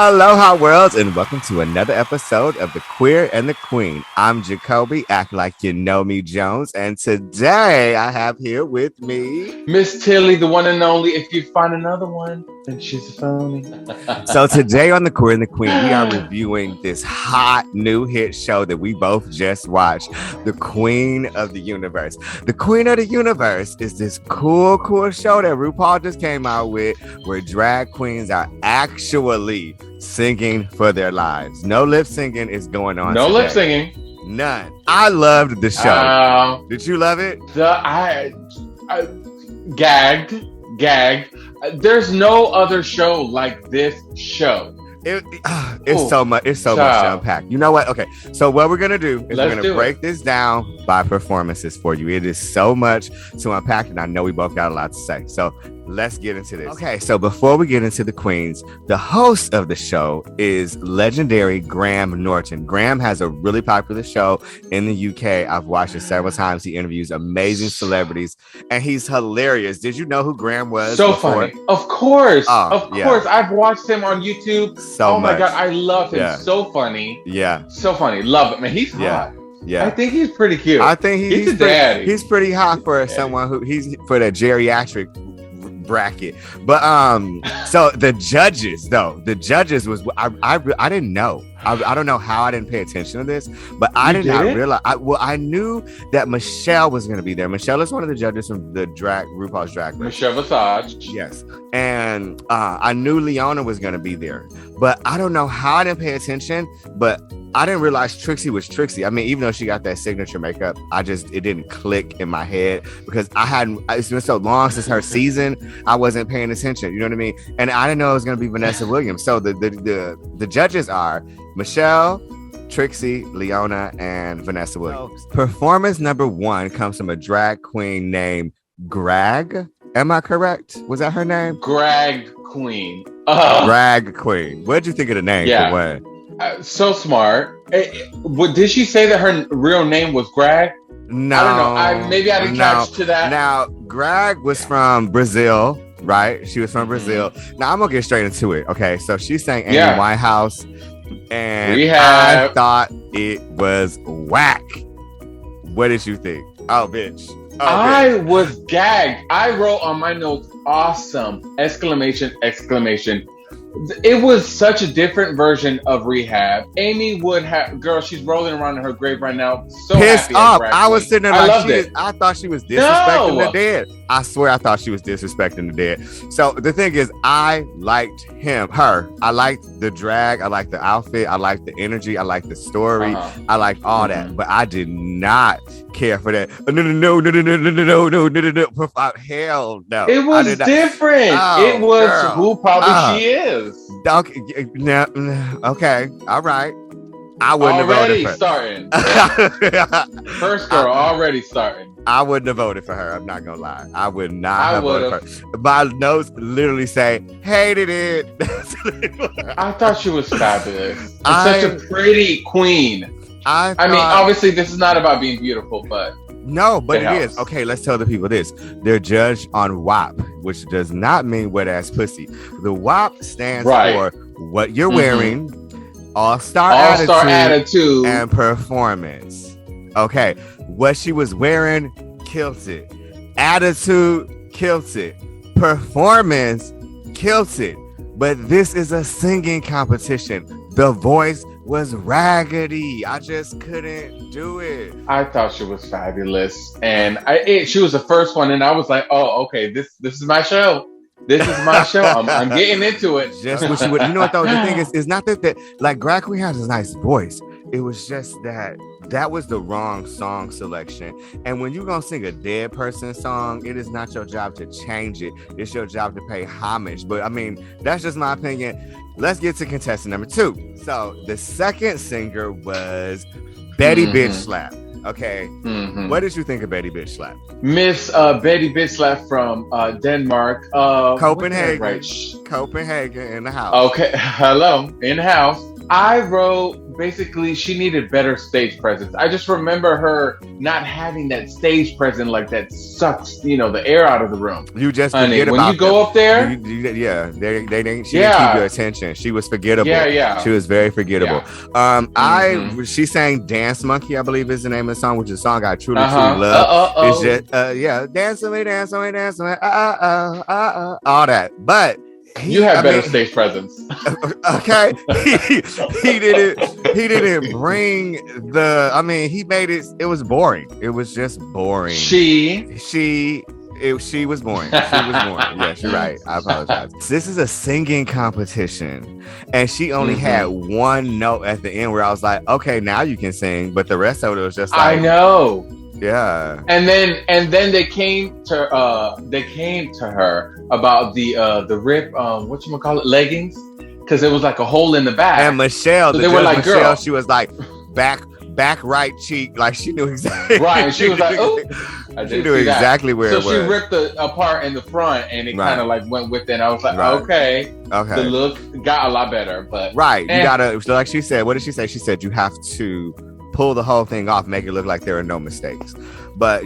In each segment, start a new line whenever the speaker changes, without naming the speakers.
Aloha worlds, and welcome to another episode of The Queer and the Queen. I'm Jacoby, act like you know me, Jones, and today I have here with me
Ms.Tilly, the one and only. If you find another one, then she's a phony.
So today on The Queer and the Queen, we are reviewing this hot new hit show that we both just watched, The Queen of the Universe. The Queen of the Universe is this cool show that RuPaul just came out with, where drag queens are actually singing for their lives. No lip singing is going on.
No
today.
lip singing.
None. I loved the show. Did you love it?
I gagged. There's no other show like this show.
It's so much to unpack. You know what? Okay, so what we're gonna do is we're gonna break this down by performances for you. It is so much to unpack, and I know we both got a lot to say. So let's get into this. Okay, so before we get into the queens, the host of the show is legendary Graham Norton. Graham has a really popular show in the UK. I've watched it several times. He interviews amazing celebrities, and he's hilarious. Did you know who Graham was?
So funny. Of course. I've watched him on YouTube.
Oh
my God, I love him. Yeah. So funny.
Yeah.
So funny. Love it, man. He's hot.
Yeah.
I think he's pretty cute.
I think he's
a daddy.
He's pretty hot for someone who he's for the geriatric bracket. But so the judges was I didn't know. I don't know how I didn't pay attention to this, but I did not realize. I knew that Michelle was going to be there. Michelle is one of the judges from the RuPaul's Drag Race.
Michelle Visage.
Yes, and I knew Leona was going to be there, but I don't know how I didn't pay attention. But I didn't realize Trixie was Trixie. I mean, even though she got that signature makeup, it didn't click in my head because it's been so long since her season. I wasn't paying attention. You know what I mean? And I didn't know it was going to be Vanessa Williams. So the judges are Michelle, Trixie, Leona, and Vanessa Williams. Performance number 1 comes from a drag queen named Grag. Am I correct? Was that her name?
Grag Queen.
Grag Queen. What did you think of the name?
Yeah. So smart. Did she say that her real name was Grag?
No.
I don't know. Maybe I didn't catch to that.
Now, Grag was from Brazil, right? She was from Brazil. Now, I'm going to get straight into it. Okay, so she sang Amy Winehouse, and
Rehab.
I thought it was whack. What did you think? Oh, bitch.
I was gagged. I wrote on my notes, awesome! ! It was such a different version of Rehab. Amy would have, girl, she's rolling around in her grave right now. So
pissed
off.
I was sitting there like, I thought she was disrespecting the dead. I swear I thought she was disrespecting the dead. So the thing is, I liked her. I liked the drag. I liked the outfit. I liked the energy. I liked the story. I liked all that. But I did not care for that. No. Hell no.
It was different. It was who probably she is.
Okay. All right. I wouldn't have voted for her.
Starting. First girl already starting.
I wouldn't have voted for her. I'm not gonna lie. I would not have voted for her. My notes literally say hated it.
I thought she was fabulous. Such a pretty queen. I mean, obviously, this is not about being beautiful, but
no, but it is. Okay, let's tell the people this. They're judged on WAP, which does not mean wet ass pussy. The WAP stands for what you're wearing, all-star attitude, and performance. Okay, what she was wearing, kills it. Attitude, kills it. Performance, kills it. But this is a singing competition. The voice was raggedy. I just couldn't do it.
I thought she was fabulous, and she was the first one, and I was like, "Oh, okay, this is my show. This is my show. I'm getting into it."
Just what you would. You know what though? The thing is not that like Grag Queen has a nice voice. It was just that was the wrong song selection. And when you're gonna sing a dead person song, it is not your job to change it. It's your job to pay homage. But I mean, that's just my opinion. Let's get to contestant number 2. So the second singer was Betty Bitschlap. Okay. What did you think of Betty Bitschlap?
Miss Betty Bitschlap from Denmark.
Copenhagen. Copenhagen in the house.
Okay. Hello. In the house. I wrote basically she needed better stage presence. I just remember her not having that stage presence like that sucks, the air out of the room.
You just
Honey,
forget
when
about
you go
them.
up there.
They didn't. She didn't keep your attention. She was forgettable.
Yeah.
She was very forgettable.
Yeah.
She sang "Dance Monkey," I believe is the name of the song, which is a song I truly love. It's just dance away, dance away, dance away, all that. But
you have better stage presence.
Okay, he didn't bring the. I mean, he made it. It was boring. It was just boring. She was boring. She was boring. Yes, you're right. I apologize. This is a singing competition, and she only had one note at the end where I was like, okay, now you can sing, but the rest of it was just like,
I know.
Yeah.
And then they came to her about the rip whatchamacallit, leggings, because it was like a hole in the back.
And Michelle,
so they were like,
Michelle,
girl,
she was like back right cheek, like she knew exactly.
Right, and she was like, oh,
she knew exactly where it was.
So she ripped it apart in the front, and it kind of like went with it. And I was like, okay. The look got a lot better, but
you gotta, like she said. What did she say? She said you have to pull the whole thing off, make it look like there are no mistakes. But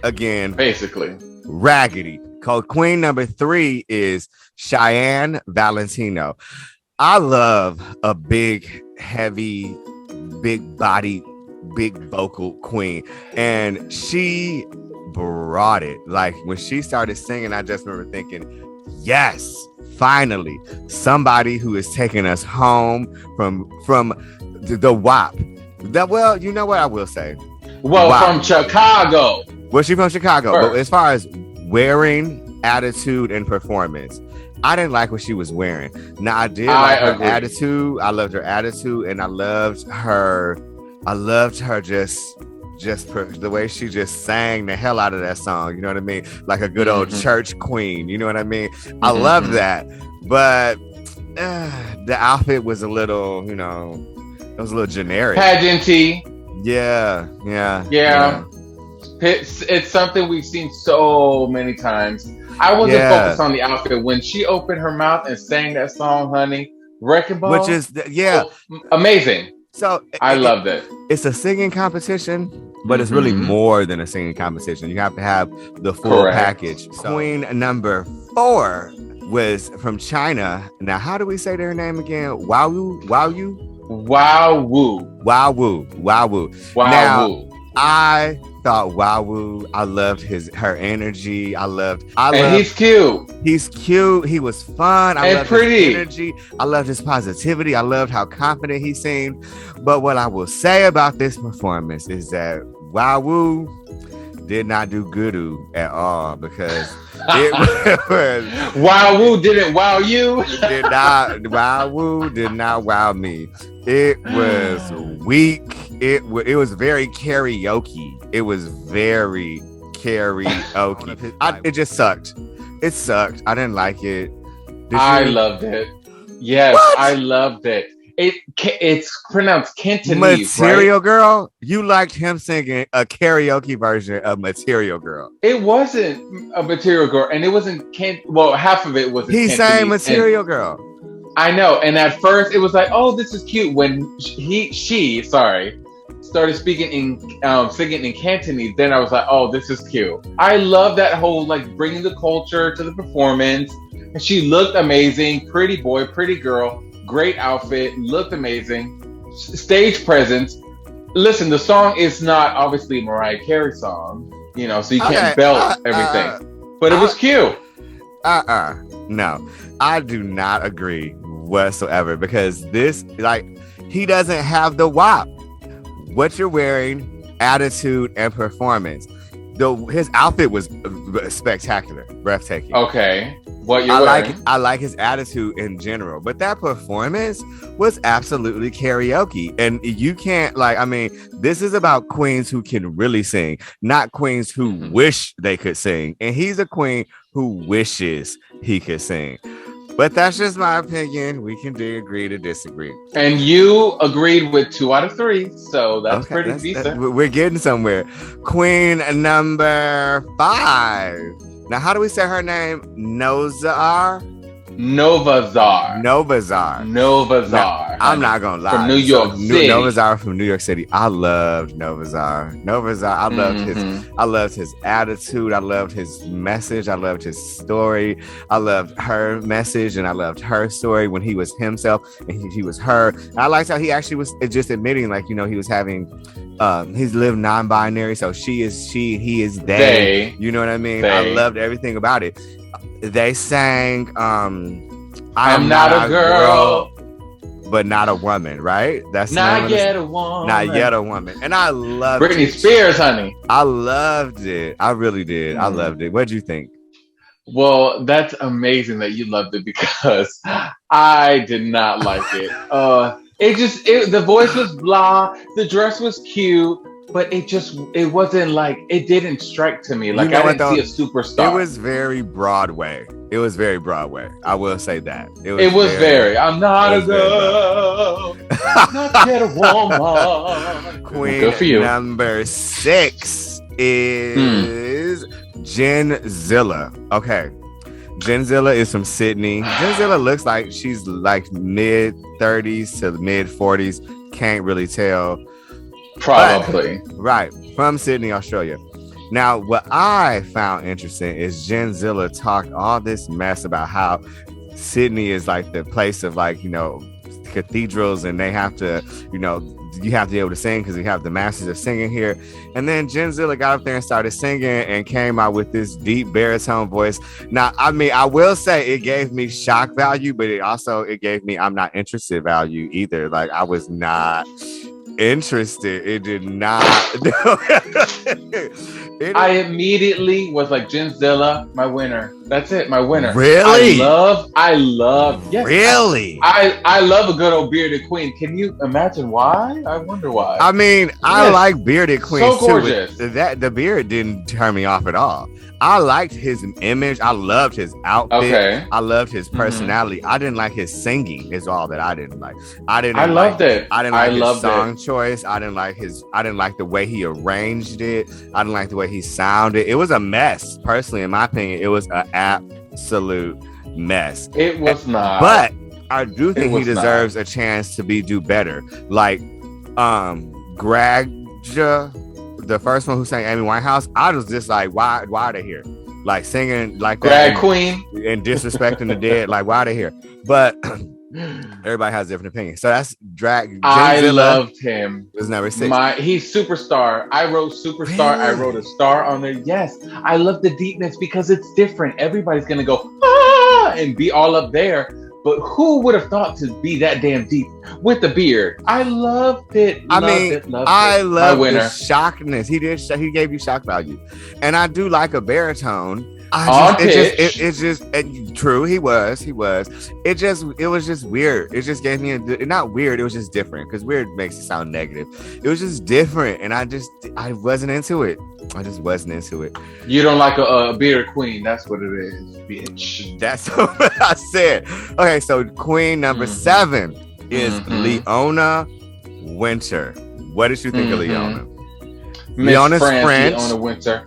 again,
basically
raggedy. Called Queen number 3 is Chyenne Valentino. I love a big, heavy, big body, big vocal queen, and she brought it. Like when she started singing, I just remember thinking, yes, finally somebody who is taking us home from the WAP. Well, you know what I will say.
Well, from Chicago.
Well, she's from Chicago. But as far as wearing, attitude, and performance, I didn't like what she was wearing. Now, I did like her attitude. I loved her attitude, and I loved her just the way she just sang the hell out of that song. You know what I mean? Like a good old church queen. You know what I mean? I love that. But the outfit was a little, it was a little generic.
Pageanty.
Yeah.
It's something we've seen so many times. I wasn't focused on the outfit. When she opened her mouth and sang that song, honey, Wrecking Ball.
Which is,
amazing.
So
I loved it.
It's a singing competition, but it's really more than a singing competition. You have to have the full package. So, Queen number 4 was from China. Now, how do we say their name again? Woowu. Now, I thought Woowu. I loved her energy. And
he's cute.
He's cute. He was fun. I loved
pretty.
His energy. I loved his positivity. I loved how confident he seemed. But what I will say about this performance is that Woowu did not do good at all, because it was
Woowu didn't wow you.
Woowu did not wow me. It was weak. It was very karaoke. It was very karaoke. It just sucked. It sucked. I didn't like it.
I loved it. Yes, what? I loved it. It's pronounced Cantonese,
Material Girl? You liked him singing a karaoke version of Material Girl.
It wasn't a Material Girl, and it wasn't half of it was.
He sang Material Girl.
I know, and at first it was like, oh, this is cute. When she started speaking singing in Cantonese, then I was like, oh, this is cute. I love that whole bringing the culture to the performance, and she looked amazing. Pretty boy, pretty girl. Great outfit, looked amazing. Stage presence. Listen, the song is not obviously a Mariah Carey song, so you can't belt everything. But it was cute.
No, I do not agree whatsoever, because this, he doesn't have the WAP. What you're wearing, attitude, and performance. His outfit was spectacular, breathtaking.
Okay. What you're wearing.
I like his attitude in general, but that performance was absolutely karaoke. And you can't this is about queens who can really sing, not queens who wish they could sing. And he's a queen who wishes he could sing. But that's just my opinion. We can agree to disagree.
And you agreed with 2 out of 3, so that's pretty decent.
We're getting somewhere. Queen number 5. Now, how do we say her name? Novaczar?
Novaczar.
Now, I'm not gonna lie.
From New York City.
Novaczar from New York City. I loved Novaczar. I loved his attitude. I loved his message. I loved his story. I loved her message and I loved her story when he was himself and he was her. And I liked how he actually was just admitting, like, you know, he was having he's lived non-binary, so she is she, he is they. You know what I mean? I loved everything about it. They sang I'm not a girl, but not a woman, right? That's
not yet a woman.
Not yet a woman. And I loved
Britney Spears, honey.
I loved it. I really did. I loved it. What'd you think?
Well, that's amazing that you loved it because I did not like it. The voice was blah, the dress was cute, but it wasn't like, it didn't strike to me. Like, I didn't see a superstar.
It was very Broadway. I will say that.
It was very I'm not a girl, not yet a woman.
Queen
Good for you.
number 6 is Gingzilla. Okay. Gingzilla is from Sydney. Gingzilla looks like she's like mid 30s to mid 40s. Can't really tell.
Probably.
But, right. From Sydney, Australia. Now, what I found interesting is Gingzilla talked all this mess about how Sydney is like the place of, like, you know, cathedrals, and they have to, you know, you have to be able to sing because we have the masters of singing here. And then Gingzilla got up there and started singing and came out with this deep baritone voice. Now, I mean, I will say it gave me shock value, but it gave me I'm not interested value either. Like, I was not interested. It did not.
I immediately was like, Gingzilla, my winner. That's it, my winner.
Really?
I love. Yes,
really?
I love a good old bearded queen. Can you imagine why? I wonder why.
I mean, I like bearded queens
so gorgeous.
too. The beard didn't turn me off at all. I liked his image. I loved his outfit. Okay. I loved his personality. I didn't like his singing. Is all that I didn't like. I loved it. I didn't like his song choice. I didn't like the way he arranged it. I didn't like the way he sounded. It was a mess. Personally, in my opinion, it was an absolute mess.
It was not.
But I do think he deserves a chance to do better. Like Grag, the first one who sang Amy Winehouse, I was just like, why are they here? Like, singing like
Grag Queen
and disrespecting the dead. Like, why are they here? But everybody has a different opinion. So that's Drag.
I loved him.
Was number 6.
He's superstar. I wrote superstar. Really? I wrote a star on there. Yes, I love the deepness because it's different. Everybody's gonna go and be all up there. But who would have thought to be that damn deep with the beard? I loved it. I
love the shockness. He gave you shock value, and I do like a baritone. It's just true. He was. It was just weird. It just gave me not weird. It was just different, because weird makes it sound negative. It was just different, and I wasn't into it. I just wasn't into it.
You don't like a bearded queen. That's what it is, bitch.
That's what I said. Okay, so queen number 7 is Leona Winter. What did you think of Leona?
Leona's French. Leona Winter.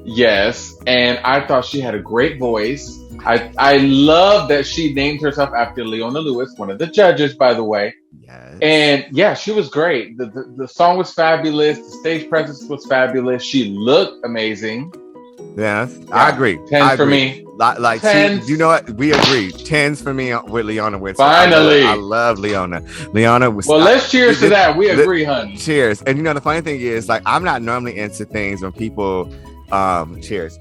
Yes, and I thought she had a great voice. I love that she named herself after Leona Lewis, one of the judges, by the way. Yes. And yeah, she was great. The song was fabulous. The stage presence was fabulous. She looked amazing.
Yes, yeah. I agree.
10s for me.
Like 10s. You know what? We agree. 10s for me with Leona Winter.
Finally.
I love Leona. Leona was.
Well, let's cheers to that. We agree, honey.
Cheers. And you know, the funny thing is, like, I'm not normally into things when people cheers.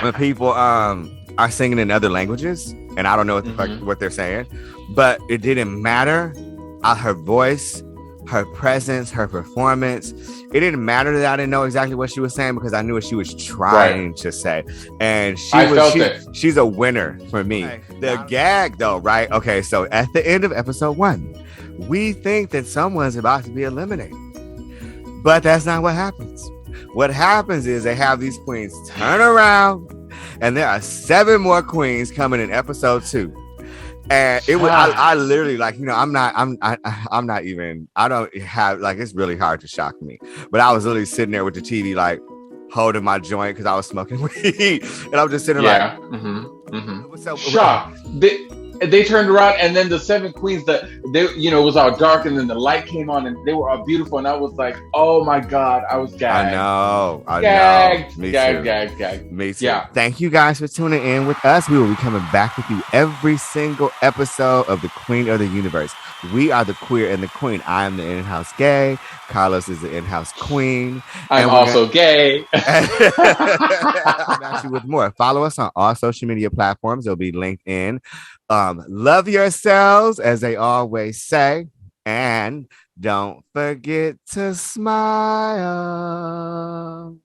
When people are singing in other languages and I don't know what the fuck what they're saying, but it didn't matter. Her voice, her presence, her performance, it didn't matter that I didn't know exactly what she was saying, because I knew what she was trying to say, and she's a winner for me. The gag though, right? Okay, so at the end of episode 1, we think that someone's about to be eliminated, but that's not what happens. What happens is they have these queens turn around, and there are 7 more queens coming in episode 2. And it was, I literally, like, you know, I don't have, like, it's really hard to shock me, but I was literally sitting there with the TV, like, holding my joint because I was smoking weed, and I was just sitting
Mm-hmm. Shocked. They turned around, and then the seven queens that they, you know, it was all dark, and then the light came on, and they were all beautiful, and I was like, oh my god, I was gagged.
I
gagged,
know. Me
gagged,
too.
gagged.
Me too.
Yeah.
Thank you guys for tuning in with us. We will be coming back with you every single episode of the Queen of the Universe. We are the queer and the queen. I am the in-house gay. Carlos is the in-house queen.
I'm also gay.
I'm actually with more. Follow us on all social media platforms. They'll be linked in. Love yourselves, as they always say, and don't forget to smile.